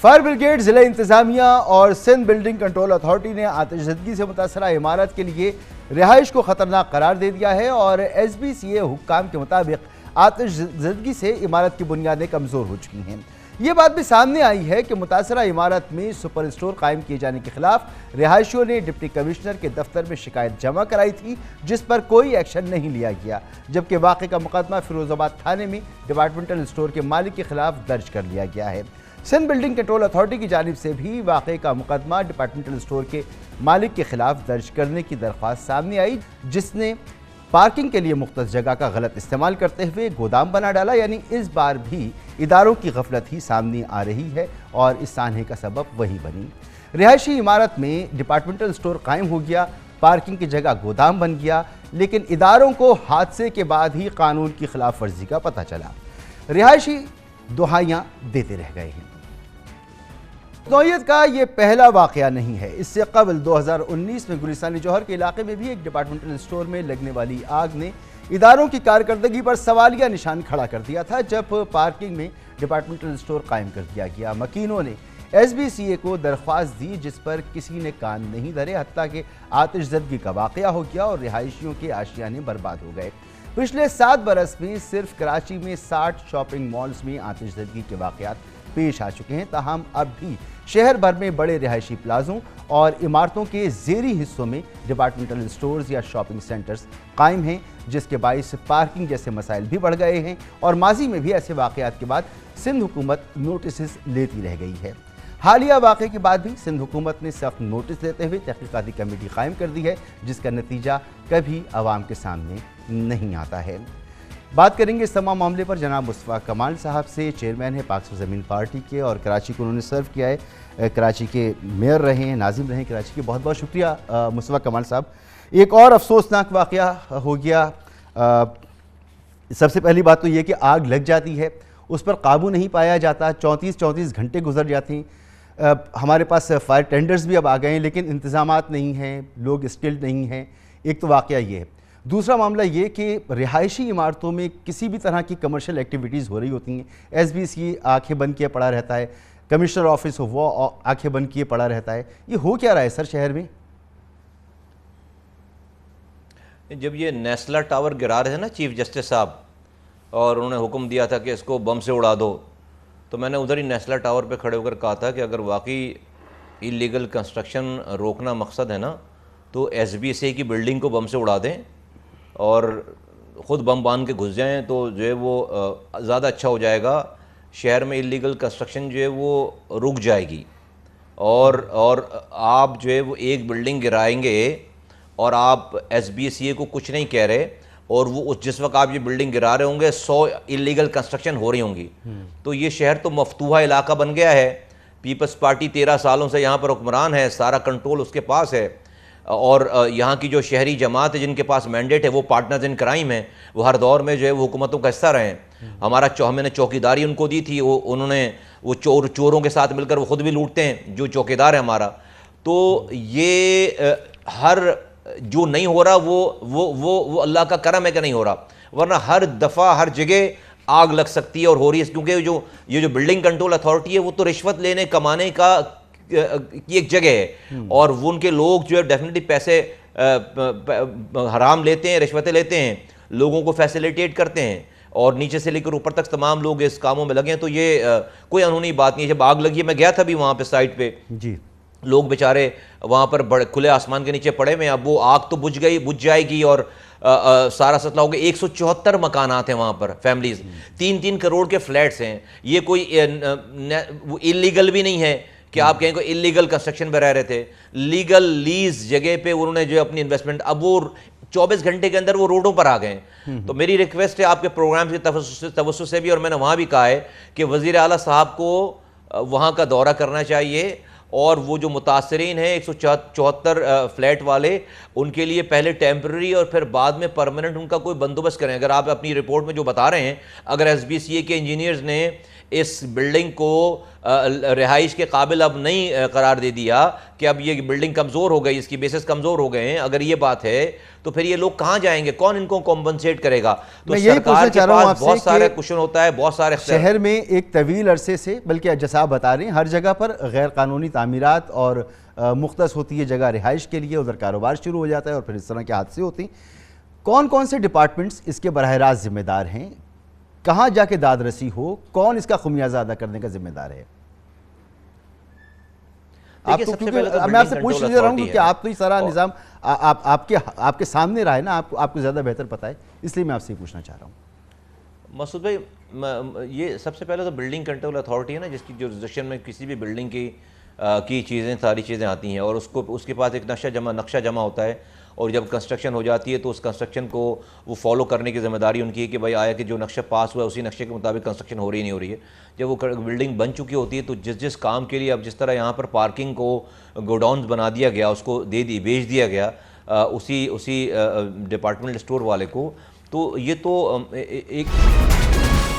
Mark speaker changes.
Speaker 1: Fire brigade, जिला इंतजामिया और सिंध बिल्डिंग कंट्रोल अथॉरिटी ने आतिशज़दगी से मुतासरा इमारत के लिए रिहाइश को खतरनाक करार दे दिया है और SBCA हुक्काम के मुताबिक आतिशज़दगी से इमारत की बुनियादें कमज़ोर हो चुकी हैं। ये बात भी सामने आई है कि मुतासरा इमारत में सुपर स्टोर कायम किए जाने के खिलाफ रिहायशियों ने डिप्टी कमिश्नर के दफ्तर में शिकायत जमा कराई थी, जिस पर कोई एक्शन नहीं लिया गया, जबकि वाक़े का मुकदमा फिरोजाबाद थाने में डिपार्टमेंटल स्टोर के मालिक के खिलाफ दर्ज कर लिया गया है। सिंध बिल्डिंग कंट्रोल अथॉरिटी की जानिब से भी वाक़े का मुकदमा डिपार्टमेंटल स्टोर के मालिक के खिलाफ दर्ज करने की दरख्वास्त सामने आई, जिसने पार्किंग के लिए मुख्तस जगह का गलत इस्तेमाल करते हुए गोदाम बना डाला। यानी इस बार भी इदारों की गफलत ही सामने आ रही है और इस सान्हे का सबब वही बनी। रिहायशी इमारत में डिपार्टमेंटल स्टोर कायम हो गया, पार्किंग की जगह गोदाम बन गया, लेकिन इदारों को हादसे के बाद ही कानून की खिलाफ वर्जी का पता चला। रिहायशी दुहाइयाँ देते रह गए हैं। नौयत का ये पहला वाक़या नहीं है। इससे कबल 2019 में गुलिस्तानी जौहर के इलाके में भी एक डिपार्टमेंटल स्टोर में लगने वाली आग ने इदारों की कारकर्दगी पर सवालिया निशान खड़ा कर दिया था, जब पार्किंग में डिपार्टमेंटल स्टोर कायम कर दिया गया। मकीनों ने SBCA को दरख्वास्त दी, जिस पर किसी ने कान नहीं धरे, हत्ता कि आतिशज़दगी का वाक़या हो गया और रिहायशियों के आशियाने बर्बाद हो गए। पिछले 7 बरस में सिर्फ कराची में 60 शॉपिंग मॉल्स में आतिशज़दगी के वाक़यात पेश आ चुके हैं। ताहम अब भी शहर भर में बड़े रिहायशी प्लाजों और इमारतों के ज़ेरी हिस्सों में डिपार्टमेंटल स्टोर्स या शॉपिंग सेंटर्स कायम हैं, जिसके बाइस पार्किंग जैसे मसाइल भी बढ़ गए हैं और माजी में भी ऐसे वाक़यात के बाद सिंध हुकूमत नोटिस लेती रह गई है। हालिया वाक़े के बाद भी सिंध हुकूमत ने सख्त नोटिस देते हुए तहक़ीक़ाती कमेटी कायम कर दी है, जिसका नतीजा कभी आवाम के सामने नहीं आता है। बात करेंगे इस तमाम मामले पर जनाब मुस्तफ़ा कमाल साहब से। चेयरमैन है पाक ज़मीन पार्टी के और कराची को उन्होंने सर्व किया है, कराची के मेयर रहे हैं, नाजिम रहे हैं कराची के। बहुत बहुत शुक्रिया मुस्तफ़ा कमाल साहब। एक और अफसोसनाक वाक़या हो गया। सबसे पहली बात तो ये कि आग लग जाती है, उस पर काबू नहीं पाया जाता, 34 घंटे गुजर जाते हैं। हमारे पास फायर टेंडर्स भी अब आ गए हैं, लेकिन इंतज़ामात नहीं हैं, लोग स्किल्ड नहीं हैं। एक तो वाक़या ये है। दूसरा मामला ये कि रिहायशी इमारतों में किसी भी तरह की कमर्शियल एक्टिविटीज़ हो रही होती हैं, SBCA आंखें बंद किए पड़ा रहता है, कमिश्नर ऑफिस हो वो आंखें बंद किए पड़ा रहता है। ये हो क्या रहा है सर शहर में?
Speaker 2: जब ये नेस्ला टावर गिरा रहे थे ना चीफ जस्टिस साहब, और उन्होंने हुक्म दिया था कि इसको बम से उड़ा दो, तो मैंने उधर ही नेस्ला टावर पे खड़े होकर कहा था कि अगर वाकई इलीगल कंस्ट्रक्शन रोकना मकसद है ना, तो SBCA की बिल्डिंग को बम से उड़ा दें और ख़ुद बम बांध के घुस जाएं, तो जो है वो ज़्यादा अच्छा हो जाएगा। शहर में इलीगल कंस्ट्रक्शन जो है वो रुक जाएगी और आप जो है वो एक बिल्डिंग गिराएंगे और आप SBCA को कुछ नहीं कह रहे, और वो जिस वक्त आप ये बिल्डिंग गिरा रहे होंगे 100 इलीगल कंस्ट्रक्शन हो रही होंगी। तो ये शहर तो मफतूहा इलाका बन गया है। पीपल्स पार्टी 13 सालों से यहाँ पर हुक्मरान है, सारा कंट्रोल उसके पास है, और यहाँ की जो शहरी जमात है जिनके पास मैंडेट है वो पार्टनर्स इन क्राइम है, वो हर दौर में जो है वो हुकूमतों का हिस्सा रहे हैं। हमने चौकीदारी उनको दी थी, उन्होंने चोरों के साथ मिलकर वो खुद भी लूटते हैं जो चौकीदार है हमारा। तो ये हर जो नहीं हो रहा वो अल्लाह का करम है कि नहीं हो रहा, वरना हर दफ़ा हर जगह आग लग सकती है और हो रही है। क्योंकि ये जो बिल्डिंग कंट्रोल अथॉरिटी है वो तो रिश्वत लेने कमाने का की एक जगह है, और वो उनके लोग जो है डेफिनेटली पैसे हराम लेते हैं, रिश्वतें लेते हैं, लोगों को फैसिलिटेट करते हैं, और नीचे से लेकर ऊपर तक तमाम लोग इस कामों में लगे हैं। तो ये कोई कानूनी बात नहीं है। जब आग लगी है, मैं गया था भी वहाँ पे साइट पे जी, लोग बेचारे वहाँ पर बड़े खुले आसमान के नीचे पड़े हुए हैं। अब वो आग तो बुझ जाएगी और सारा सतला हो गया। 174 मकानात हैं वहाँ पर, फैमिलीज, 3-3 करोड़ के फ्लैट्स हैं। ये कोई इलीगल भी नहीं है कि आप कहें को इलीगल कंस्ट्रक्शन में रह रहे थे, लीगल लीज जगह पे उन्होंने जो अपनी इन्वेस्टमेंट, अब वो 24 घंटे के अंदर वो रोडों पर आ गए। तो मेरी रिक्वेस्ट है आपके प्रोग्राम के तवज्जुह से भी, और मैंने वहाँ भी कहा है कि वज़ीर आला साहब को वहाँ का दौरा करना चाहिए, और वो जो मुतासरीन हैं 174 फ्लैट वाले, उनके लिए पहले टेम्पररी और फिर बाद में परमानेंट उनका कोई बंदोबस्त करें। अगर आप अपनी रिपोर्ट में जो बता रहे हैं, अगर SBCA के इंजीनियर्स ने इस बिल्डिंग को रिहाइश के काबिल अब नहीं करार दे दिया कि अब ये बिल्डिंग कमज़ोर हो गई, इसकी बेसिस कमज़ोर हो गए हैं, अगर ये बात है तो फिर ये लोग कहाँ जाएंगे, कौन इनको कॉम्पनसेट करेगा? तो सरकार के पास बहुत सारे क्वेश्चन होता है, बहुत सारे
Speaker 1: शहर में एक तवील अरसे से, बल्कि जैसा आप बता रहे हैं, हर जगह पर गैर कानूनी तामीरात और मुख्तस होती है जगह रिहाइश के लिए, उधर कारोबार शुरू हो जाता है और फिर इस तरह के हादसे होते हैं। कौन कौन से डिपार्टमेंट्स इसके बराह रास्त जिम्मेदार हैं? कहाँ जाके दाद रसी हो, कौन इसका खुमियाजा अदा करने का जिम्मेदार है? आप तो, क्योंकि मैं आपसे पूछ ले रहा हूँ कि आप तो ये सारा निज़ाम आपके सामने रहा है ना, आपको ज़्यादा बेहतर पता है, इसलिए मैं आपसे पूछना चाह रहा हूँ।
Speaker 2: मसूद भाई, ये सबसे पहले तो बिल्डिंग कंट्रोल अथॉरिटी है ना, जिसकी जुरिसडिक्शन में किसी भी बिल्डिंग की चीज़ें, सारी चीज़ें आती हैं और उसके पास एक नक्शा जमा होता है और जब कंस्ट्रक्शन हो जाती है तो उस कंस्ट्रक्शन को वो फॉलो करने की ज़िम्मेदारी उनकी है कि भाई आया कि जो नक्शा पास हुआ है उसी नक्शे के मुताबिक कंस्ट्रक्शन हो रही नहीं हो रही है। जब वो बिल्डिंग बन चुकी होती है तो जिस काम के लिए, अब जिस तरह यहाँ पर पार्किंग को गोडाउन्स बना दिया गया, उसको बेच दिया गया उसी डिपार्टमेंटल स्टोर वाले को, तो ये तो एक